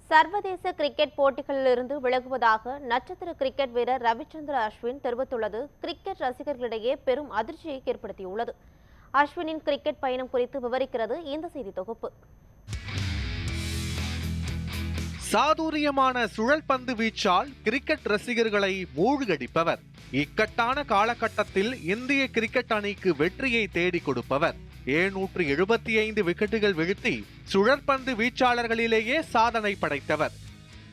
சர்வதேச கிரிக்கெட் போட்டிகளிலிருந்து விலகுவதாக நட்சத்திர கிரிக்கெட் வீரர் ரவிச்சந்திர அஸ்வின் தெரிவித்துள்ளது கிரிக்கெட் ரசிகர்களிடையே பெரும் அதிர்ச்சியை ஏற்படுத்தியுள்ளது. அஸ்வினின் கிரிக்கெட் பயணம் குறித்து விவரிக்கிறது இந்த செய்தி தொகுப்பு. சாதுரியமான சுழல் பந்து வீச்சால் கிரிக்கெட் ரசிகர்களை மூழ்கடிப்பவர். இக்கட்டான காலகட்டத்தில் இந்திய கிரிக்கெட் அணிக்கு வெற்றியை தேடி கொடுப்பவர். 775 விக்கெட்டுகள் வீழ்த்தி சுழற்பந்து வீச்சாளர்களிலேயே சாதனை படைத்தவர்.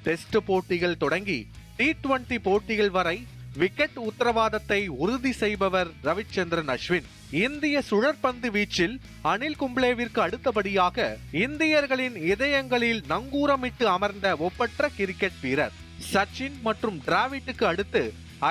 டெஸ்ட் போட்டிகள் தொடங்கி T20 போட்டிகள் வரை விக்கெட் உத்தரவாதத்தை உறுதி செய்பவர் ரவிச்சந்திரன் அஸ்வின். இந்திய சுழற்பந்து வீச்சில் அனில் கும்ப்ளேவிற்கு அடுத்தபடியாக இந்தியர்களின் இதயங்களில் நங்கூரமிட்டு அமர்ந்த ஒப்பற்ற கிரிக்கெட் வீரர். சச்சின் மற்றும் டிராவிட்டுக்கு அடுத்து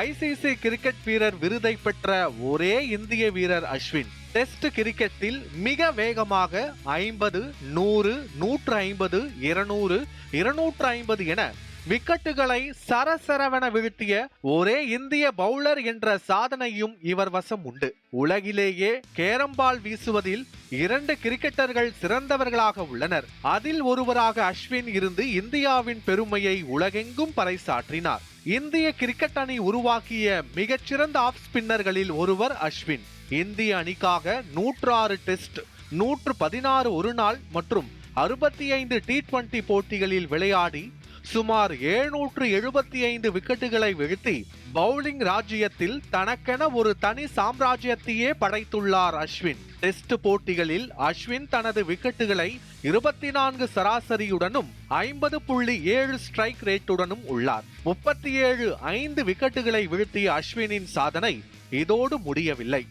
ICC கிரிக்கெட் வீரர் விருதை பெற்ற ஒரே இந்திய வீரர் அஸ்வின். டெஸ்ட் கிரிக்கெட்டில் மிக வேகமாக 50, 100, 150, 200, 250 என விக்கெட்டுகளை சரசரவென வீழ்த்திய ஒரே இந்திய பவுலர் என்ற சாதனையும் இவர் வசம் உண்டு. உலகிலேயே கேரம்பால் வீசுவதில் 2 கிரிக்கெட்டர்கள் சிறந்தவர்களாக உள்ளனர். அதில் ஒருவராக அஸ்வின் இருந்து இந்தியாவின் பெருமையை உலகெங்கும் பறைசாற்றினார். இந்திய கிரிக்கெட் அணி உருவாக்கிய மிகச்சிறந்த ஆஃப் ஸ்பின்னர்களில் ஒருவர் அஸ்வின். இந்திய அணிக்காக 106 டெஸ்ட், 116 ஒருநாள் மற்றும் 65 T20 போட்டிகளில் விளையாடி சுமார் 775 விக்கெட்டுகளை வீழ்த்தி பவுலிங் ராஜ்யத்தில் தனக்கென ஒரு தனி சாம்ராஜ்யத்தையே படைத்துள்ளார் அஸ்வின். டெஸ்ட் போட்டிகளில் அஸ்வின் தனது விக்கெட்டுகளை 24 சராசரியுடனும் 50.7 ஸ்ட்ரைக் ரேட்டுடனும் உள்ளார். 37 விக்கெட்டுகளை வீழ்த்திய அஸ்வினின் சாதனை இதோடு முடியவில்லை.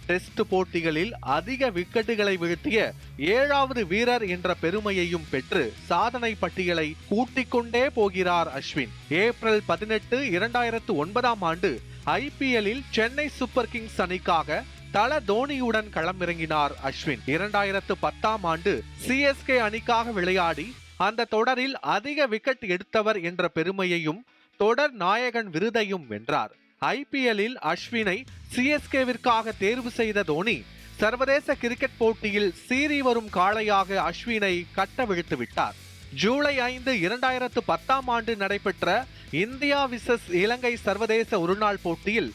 டெஸ்ட் போட்டிகளில் அதிக விக்கெட்டுகளை வீழ்த்திய 7வது வீரர் என்ற பெருமையையும் பெற்று சாதனை பட்டியலை கூட்டிக் கொண்டே போகிறார் அஸ்வின். ஏப்ரல் 18, 2009 IPL-இல் சென்னை சூப்பர் கிங்ஸ் அணிக்காக தல தோனியுடன் களமிறங்கினார் அஸ்வின். 2010 CSK அணிக்காக விளையாடி அந்த தொடரில் அதிக விக்கெட் எடுத்தவர் என்ற பெருமையையும் தொடர் நாயகன் விருதையும் வென்றார். IPL-இல் அஸ்வினை CSK-விற்காக தேர்வு செய்த தோனி சர்வதேச கிரிக்கெட் போட்டியில் சீறி வரும் காளையாக அஸ்வினை கட்டவிழ்த்து விட்டார். ஜூலை 5, 2010 நடைபெற்ற இந்தியா விசஸ் இலங்கை சர்வதேச ஒருநாள் போட்டியில்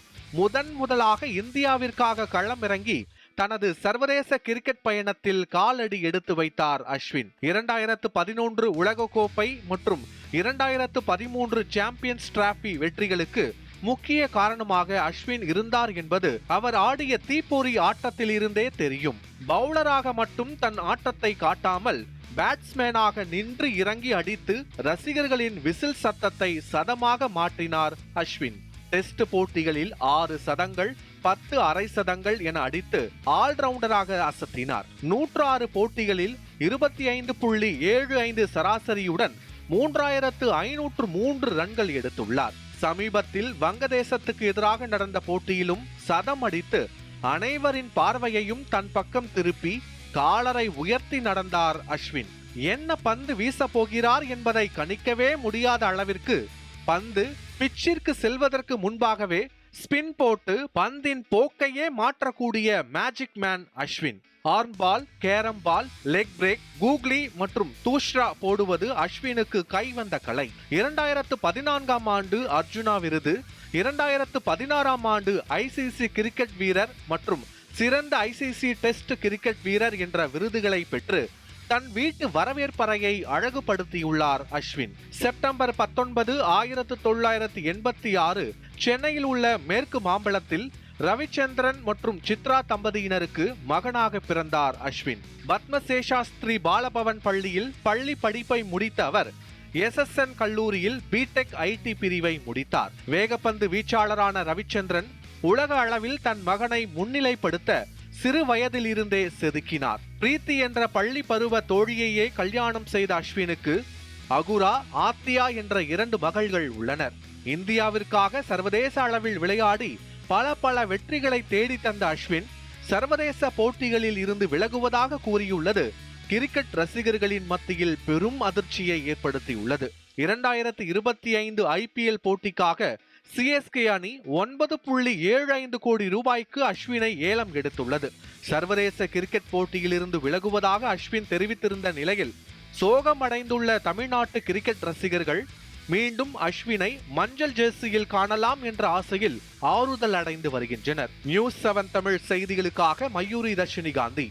முதலாக இந்தியாவிற்காக களமிறங்கி தனது சர்வதேச கிரிக்கெட் பயணத்தில் காலடி எடுத்து வைத்தார் அஸ்வின். 2011 உலகக்கோப்பை மற்றும் 2013 சாம்பியன்ஸ் டிராபி வெற்றிகளுக்கு முக்கிய காரணமாக அஸ்வின் இருந்தார் என்பது அவர் ஆடிய தீப்பொறி ஆட்டத்தில் இருந்தே தெரியும். பவுலராக மட்டும் தன் ஆட்டத்தை காட்டாமல் பேட்ஸ்மேனாக நின்று இறங்கி அடித்து ரசிகர்களின் விசில் சத்தத்தை சதமாக மாற்றினார் அஸ்வின். டெஸ்ட் போட்டிகளில் 6 சதங்கள், 10 அரை சதங்கள் என அடித்து ஆல்ரவுண்டராக அசத்தினார். 106 போட்டிகளில் 25.75 சராசரியுடன் 3503 ரன்கள் எடுத்துள்ளார். சமீபத்தில் வங்கதேசத்துக்கு எதிராக நடந்த போட்டியிலும் சதம் அடித்து அனைவரின் பார்வையையும் தன் பக்கம் திருப்பி காலரை உயர்த்தி நடந்தார் அஸ்வின். என்ன பந்து வீச போகிறார் என்பதை கணிக்கவே முடியாத அளவிற்கு பந்து பிச்சிற்கு செல்வதற்கு முன்பாகவே ஸ்பின் போட்டு பந்தின் போக்கையே மாற்றக்கூடிய magic man Ashwin. Arm ball, carrom ball, leg break, googly மற்றும் தூஷ்ரா போடுவது அஸ்வினுக்கு கைவந்த கலை. 2014 அர்ஜுனா விருது, 2016 ICC கிரிக்கெட் வீரர் மற்றும் சிறந்த ICC டெஸ்ட் கிரிக்கெட் வீரர் என்ற விருதுகளை பெற்று தன் வீட்டு வரவேற்பறையை அழகுபடுத்தியுள்ளார் அஸ்வின். செப்டம்பர் 19, 1986 சென்னையில் உள்ள மேற்கு மாம்பலத்தில் ரவிச்சந்திரன் மற்றும் சித்ரா தம்பதியினருக்கு மகனாக பிறந்தார் அஸ்வின். பத்மசேஷாஸ்திரி பாலபவன் பள்ளியில் பள்ளி படிப்பை முடித்த அவர் SSN கல்லூரியில் BTech IT பிரிவை முடித்தார். வேகப்பந்து வீச்சாளரான ரவிச்சந்திரன் உலக அளவில் தன் மகனை முன்னிலைப்படுத்த சிறு வயதில் இருந்தே செதுக்கினார். பிரீத்தி என்ற பள்ளி பருவ தோழியையே கல்யாணம் செய்த அஸ்வினுக்கு அகுரா, ஆத்தியா என்ற 2 மகள்கள் உள்ளனர். இந்தியாவிற்காக சர்வதேச அளவில் விளையாடி பல வெற்றிகளை தேடி தந்த அஸ்வின் சர்வதேச போட்டிகளில் இருந்து விலகுவதாக கூறியுள்ளது கிரிக்கெட் ரசிகர்களின் மத்தியில் பெரும் அதிர்ச்சியை ஏற்படுத்தியுள்ளது. 2025 IPL போட்டிக்காக CSK அணி 9.75 கோடி ரூபாய்க்கு அஸ்வினை ஏலம் எடுத்துள்ளது. சர்வதேச கிரிக்கெட் போட்டியில் இருந்து விலகுவதாக அஸ்வின் தெரிவித்திருந்த நிலையில் சோகமடைந்துள்ள தமிழ்நாட்டு கிரிக்கெட் ரசிகர்கள் மீண்டும் அஸ்வினை மஞ்சள் ஜெர்சியில் காணலாம் என்ற ஆசையில் ஆறுதல் அடைந்து வருகின்றனர். நியூஸ் 7 தமிழ் செய்திகளுக்காக மயூரி ரஷினி காந்தி.